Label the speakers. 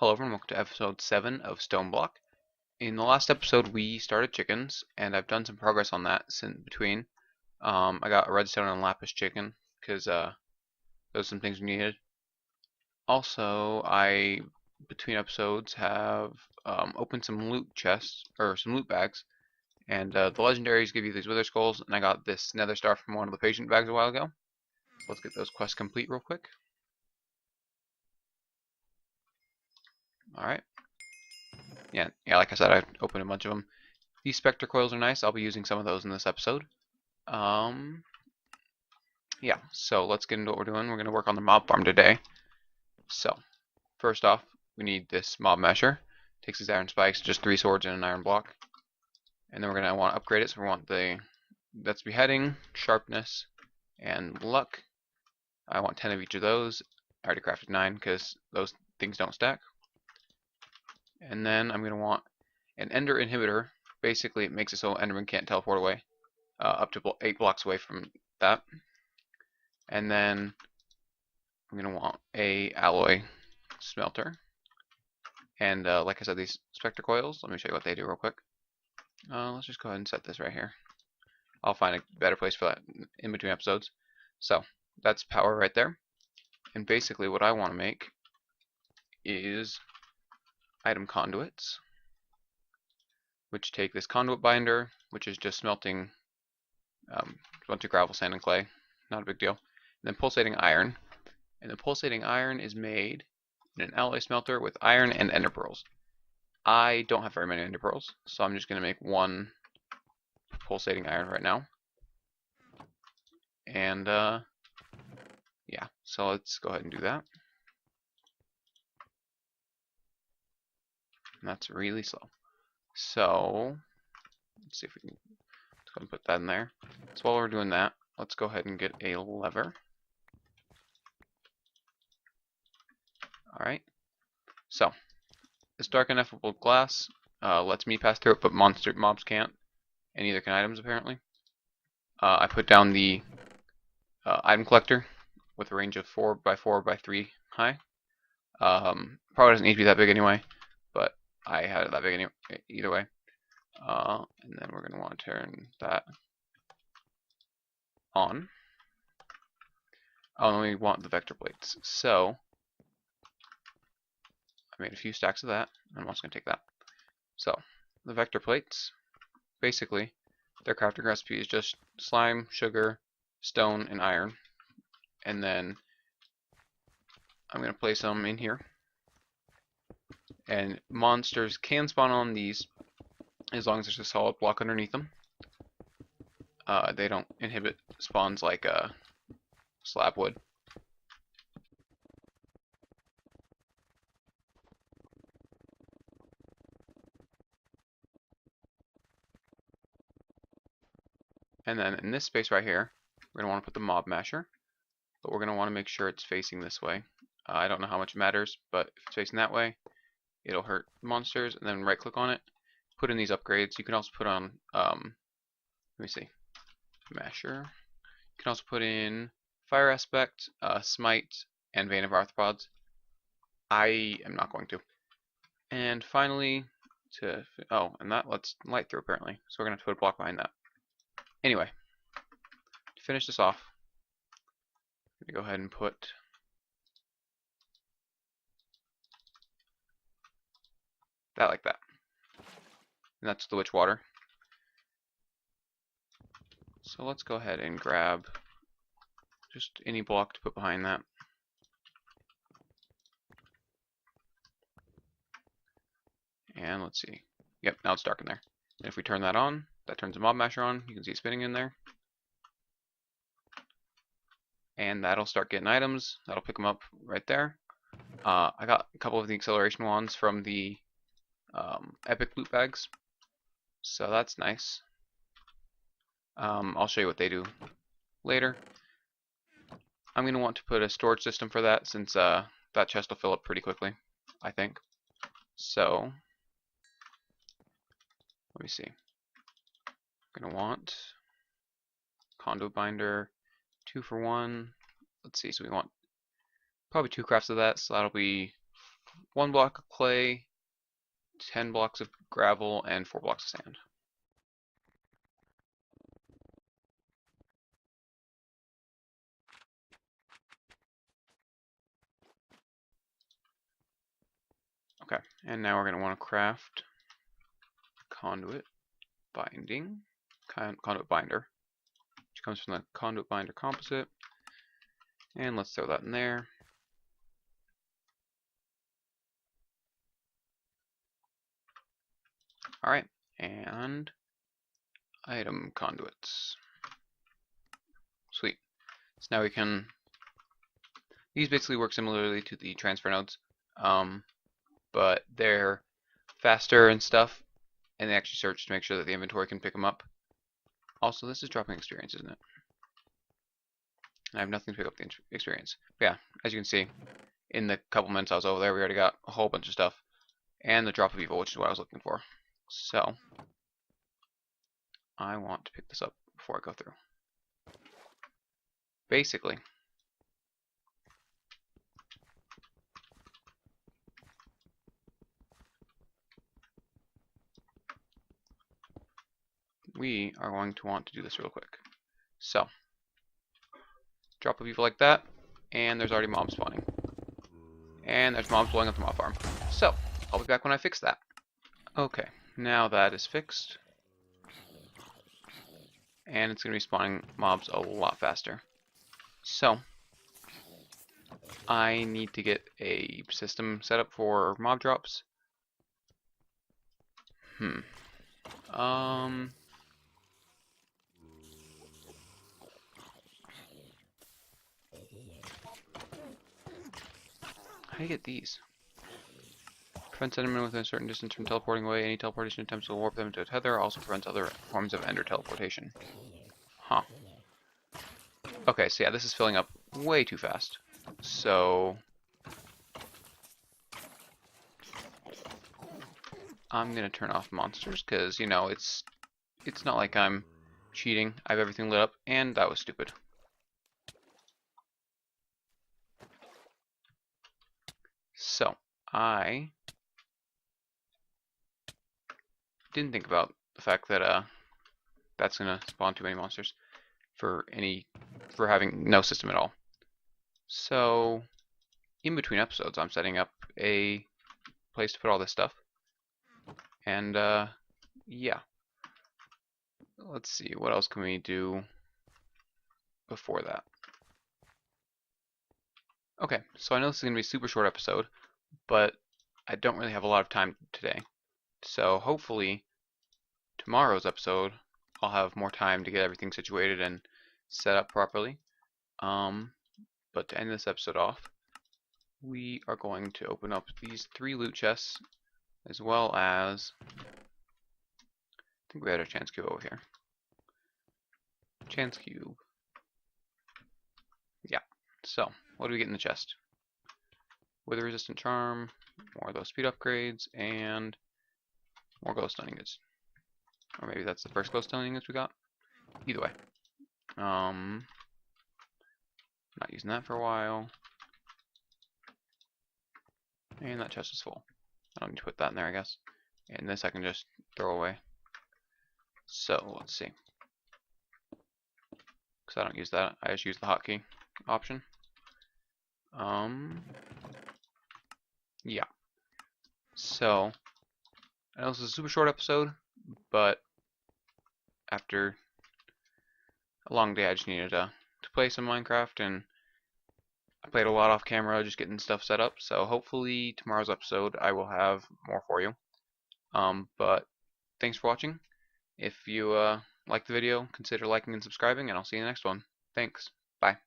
Speaker 1: Hello everyone, welcome to episode 7 of Stoneblock. In the last episode we started chickens, and I've done some progress on that since between. I got a redstone and lapis chicken, because those are some things we needed. Also, between episodes, have opened some loot chests, or some loot bags, and the legendaries give you these wither skulls, and I got this nether star from one of the patient bags a while ago. Let's get those quests complete real quick. Alright. Yeah, like I said, I opened a bunch of them. These specter coils are nice. I'll be using some of those in this episode. Yeah, so let's get into what we're doing. We're going to work on the mob farm today. So, first off, we need this mob masher. Takes these iron spikes, just 3 swords and an iron block. And then we're going to want to upgrade it, so we want that's beheading, sharpness, and luck. I want 10 of each of those. I already crafted 9 because those things don't stack. And then I'm going to want an ender inhibitor. Basically, it makes it so enderman can't teleport away. Up to 8 blocks away from that. And then I'm going to want a alloy smelter. And like I said, these specter coils, let me show you what they do real quick. Let's just go ahead and set this right here. I'll find a better place for that in between episodes. So, that's power right there. And basically what I want to make is item conduits, which take this conduit binder, which is just smelting a bunch of gravel, sand, and clay. Not a big deal. And then pulsating iron. And the pulsating iron is made in an alloy smelter with iron and ender pearls. I don't have very many ender pearls, so I'm just going to make 1 pulsating iron right now. And yeah, so let's go ahead and do that. And that's really slow. So let's see if we can let's go ahead and put that in there. So while we're doing that, let's go ahead and get a lever. Alright. So this dark ineffable glass lets me pass through it, but mobs can't. And neither can items apparently. I put down the item collector with a range of 4x4x3 high. Probably doesn't need to be that big anyway, but I had it that big anyway, either way. And then we're going to want to turn that on. Oh, and we want the vector plates. So I made a few stacks of that, and I'm also going to take that. So the vector plates, basically, their crafting recipe is just slime, sugar, stone, and iron. And then I'm going to place them in here. And monsters can spawn on these as long as there's a solid block underneath them. They don't inhibit spawns like slab would. And then in this space right here, we're going to want to put the mob masher, but we're going to want to make sure it's facing this way. I don't know how much it matters, but if it's facing that way, it'll hurt monsters. And then right click on it, put in these upgrades. You can also put on, let me see, masher. You can also put in fire aspect, smite, and vein of arthropods. I am not going to. And finally, and that lets light through apparently, so we're going to have to put a block behind that. Anyway, to finish this off, I'm going to go ahead and put that like that. And that's the witch water. So let's go ahead and grab just any block to put behind that. And let's see. Yep, now it's dark in there. And if we turn that on, that turns the mob masher on. You can see it spinning in there. And that'll start getting items. That'll pick them up right there. I got a couple of the acceleration wands from the epic loot bags. So that's nice. I'll show you what they do later. I'm going to want to put a storage system for that since that chest will fill up pretty quickly, I think. So let me see. I'm going to want conduit binder, 2 for 1. Let's see, so we want probably 2 crafts of that, so that'll be 1 block of clay, 10 blocks of gravel, and 4 blocks of sand. Okay, and now we're going to want to craft conduit binding, conduit binder, which comes from the conduit binder composite. And let's throw that in there. Alright, and item conduits. Sweet. So now we can, these basically work similarly to the transfer nodes, but they're faster and stuff, and they actually search to make sure that the inventory can pick them up. Also, this is dropping experience, isn't it? And I have nothing to pick up the experience. But yeah, as you can see, in the couple minutes I was over there, we already got a whole bunch of stuff. And the drop of evil, which is what I was looking for. So, I want to pick this up before I go through. Basically, we are going to want to do this real quick. So, drop of evil like that, and there's already mobs spawning. And there's mobs blowing up the mob farm. So, I'll be back when I fix that. Okay, now that is fixed. And it's going to be spawning mobs a lot faster. So, I need to get a system set up for mob drops. How do you get these? Prevents enemy within a certain distance from teleporting away. Any teleportation attempts will warp them into a tether. Also prevents other forms of ender teleportation. Huh. Okay, so yeah, this is filling up way too fast. So I'm gonna turn off monsters because, you know, it's not like I'm cheating. I have everything lit up, and that was stupid. So I didn't think about the fact that that's gonna spawn too many monsters for having no system at all. So in between episodes, I'm setting up a place to put all this stuff, and yeah. Let's see, what else can we do before that? Okay, so I know this is gonna be a super short episode, but I don't really have a lot of time today. So hopefully tomorrow's episode I'll have more time to get everything situated and set up properly. But to end this episode off, we are going to open up these 3 loot chests, as well as, I think we had a chance cube over here. Chance cube. Yeah. So, what do we get in the chest? Wither resistant charm, more of those speed upgrades, and more glowstone ingots. Or maybe that's the first glowstone ingots we got. Either way. Not using that for a while. And that chest is full. I don't need to put that in there, I guess. And this I can just throw away. So, let's see. Because I don't use that. I just use the hotkey option. Yeah. So, I know this is a super short episode, but after a long day I just needed to play some Minecraft, and I played a lot off camera just getting stuff set up, so hopefully tomorrow's episode I will have more for you. But thanks for watching. If you liked the video, consider liking and subscribing, and I'll see you in the next one. Thanks. Bye.